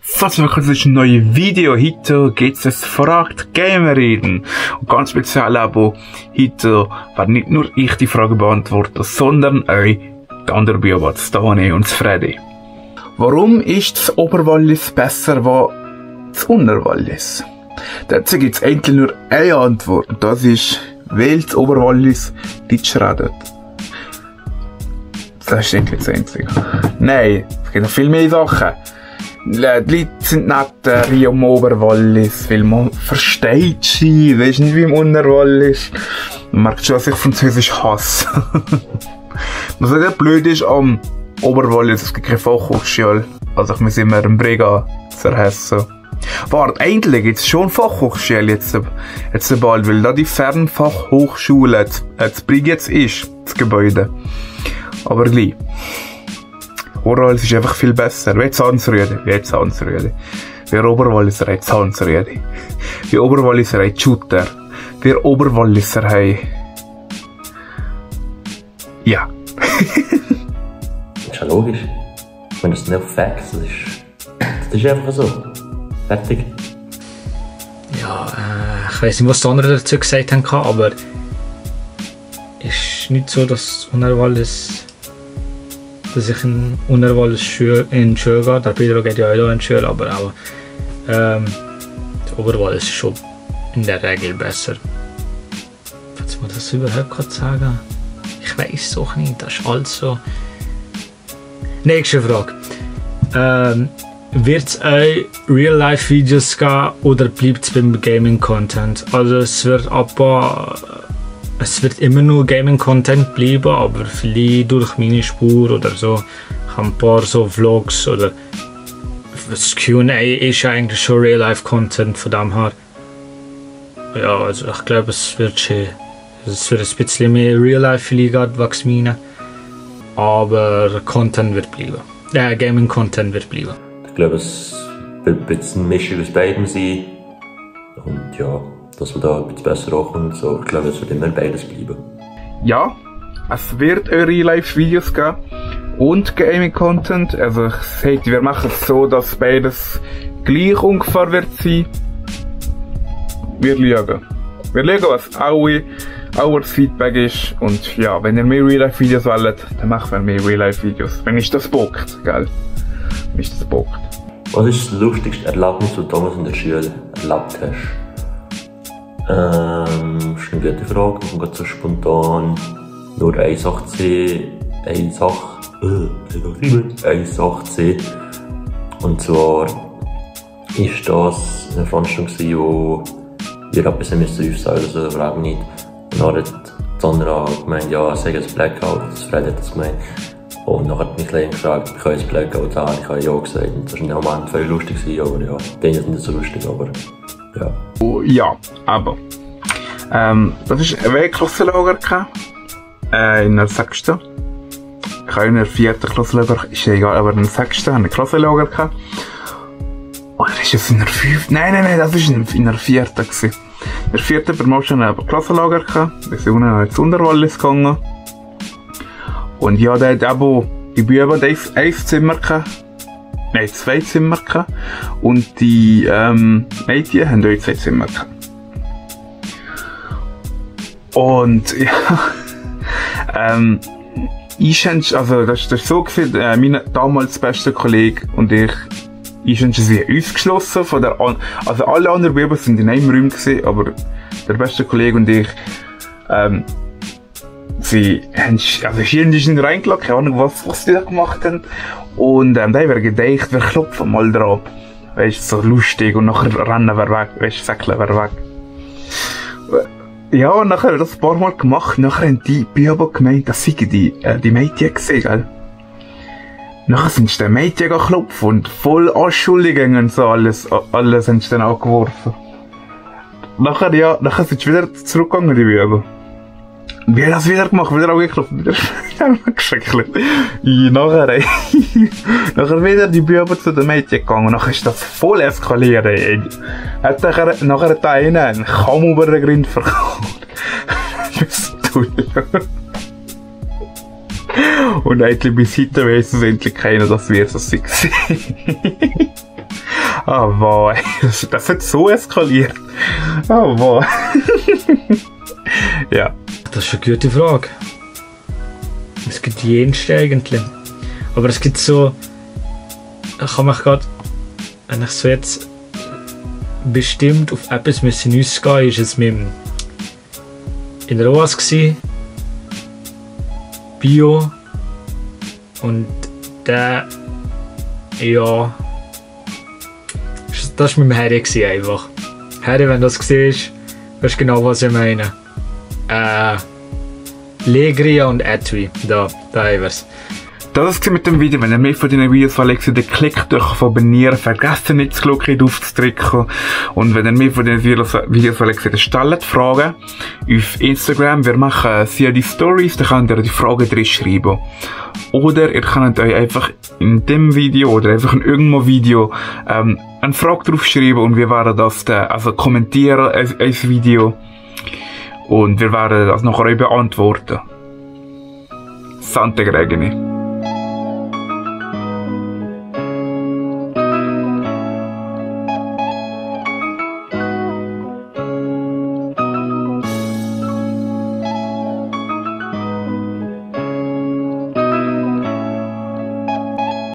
Herzlich willkommen zu einem neuen Video. Heute geht es «Fragt Gamerin». Und ganz speziell aber, heute werde nicht nur ich die Frage beantworten, sondern auch die anderen Biobots, Stani und Freddy. Warum ist das Oberwallis besser als das Unterwallis? Dazu gibt es endlich nur eine Antwort. Und das ist, weil das Oberwallis Deutsch redet. Das ist endlich das Einzige. Nein, es gibt noch viel mehr Sachen. Die Leute sind netter wie im Oberwallis, weil man versteht sie, das ist nicht wie im Unterwallis. Man merkt schon, dass ich Französisch hasse. Was sehr blöd ist am Oberwallis, es gibt keine Fachhochschule. Also ich muss immer im Brega zerhassen. Warte, eigentlich gibt es schon Fachhochschule jetzt bald, weil da die Fernfachhochschule das Brega jetzt ist, das Gebäude. Aber gleich. Oberwallis ist einfach viel besser. Wie Zahnrüde. Wie Oberwalliser hat Zahnrüde. Wie Oberwalliser hat Shooter. Wie Oberwalliser hat... Ja. Das ist ja logisch. Ich meine, das sind einfach Facts. Das ist einfach so. Fertig. Ja, ich weiß nicht, was die anderen dazu gesagt haben, aber es ist nicht so, dass ich in Unterwallis in die Schule gehe. Der Pedro geht ja auch in die Schule, aber auch der Oberwallis ist schon in der Regel besser. Was man das überhaupt sagen? Ich weiß es auch nicht, das ist alles so. Nächste Frage. Wird es auch Real-Life-Videos geben oder bleibt es beim Gaming-Content? Also es wird immer nur Gaming-Content bleiben, aber vielleicht durch meine Spur oder so. Ich habe ein paar so Vlogs oder das Q&A ist eigentlich schon Real-Life-Content von dem her. Ja, also ich glaube, es wird ein bisschen mehr Real-Life vielleicht wachsen meine. Aber Content wird bleiben. Gaming-Content wird bleiben. Ich glaube, es wird ein bisschen eine Mischung aus beidem sein. Und ja, dass man da ein bisschen besser ankommt. So, ich glaube, es wird immer beides bleiben. Ja, es wird Real-Life-Videos geben und Gaming-Content. Also ich sage, wir machen es so, dass beides gleich ungefähr wird sein. Wir schauen, was euer Feedback ist. Und ja, wenn ihr mehr Real-Life-Videos wollt, dann machen wir mehr Real-Life-Videos. Wenn ich das bockt, gell? Wenn ich das bockt. Was ist das lustigste Erlebnis, das du damals in der Schule erlebt hast? Das ist eine gute Frage, ich kann gerade so spontan nur eine Sache sehen. Und zwar ist das eine Veranstaltung, wo wir etwas aufzahlen müssen, oder auch nicht. Und dann hat Sandra gemeint, ja, es sei ein Blackout, das Fred hat das gemeint. Und dann hat mich ein gefragt, ich kann ein Blackout haben, ich habe ja gesagt. Und das war im Moment voll lustig, aber ja, den ist nicht so lustig, aber ja. Ja, aber das ist ein Klassenlager in der 6. Ich habe in der 4. Klassenlager, ist ja egal, aber in der 6. eine Klassenlager. Oder ist es in der 5? Nein, das war in der 4. gewesen. In der 4. Promotion ein Klassenlager. Wir sind unten ins Unterwallis gegangen. Und ja, da hat aber die Buben ein Zimmer gehabt. Nein, 2 Zimmer gehabt. Und die Mädchen haben auch 2 Zimmer gehabt. Und ja, also das ist so gewesen, mein damals bester Kollege und ich haben sie ausgeschlossen von also alle anderen Buben sind in einem Raum gewesen, aber der beste Kollege und ich, sie sind reingelassen, keine Ahnung was die da gemacht haben. Und da haben wir gedacht, wir klopfen mal drauf. Weißt du, so lustig und nachher rennen wir weg, weißt du, säckeln wir weg. Ja, und nachher haben wir das ein paar Mal gemacht, nachher haben die Buben gemeint, das seien die Mädchen gesehen, gell. Nachher sind sie den Mädchen geklopft und voll Anschuldigungen und so alles haben sie dann angeworfen. Nachher sind sie wieder zurückgegangen, die Buben. Wir haben das wieder gemacht, wieder angeklopft, wieder geschrecklich. Nachher wieder die Buben zu den Mädchen gegangen, nachher ist das voll eskaliert, ey. Nachher hat einer einen Kamm über den Grind verkauft. Das ist toll. Und eigentlich bis heute weiss es endlich keiner, dass wir so sind. Oh, wow. Das hat so eskaliert. Oh, wow. Ja. Das ist eine gute Frage. Es gibt jenste eigentlich. Aber es gibt so... Ich kann mich gerade... Wenn ich so jetzt bestimmt auf etwas müssen ausgehen, ist es mit dem... in der OAS gsi. Bio. Und der... Ja... Das war mit dem Harry gsi einfach. Harry, wenn du das siehst, weißt du genau, was ich meine. Legria und Etui. Da haben wir's. Das ist mit dem Video. Wenn ihr mehr von diesen Videos verlegt, dann klickt euch auf Abonnieren. Vergesst nicht, das Glocke aufzudrücken. Und wenn ihr mehr von diesen Videos verlegt, dann stellt Fragen auf Instagram. Wir machen CID Stories, da könnt ihr die Fragen drin schreiben. Oder ihr könnt euch einfach in dem Video oder einfach in irgendeinem Video eine Frage drauf schreiben und wir werden das dann, also kommentieren ein Video. Und wir werden das nachher beantworten. Sante Gregini.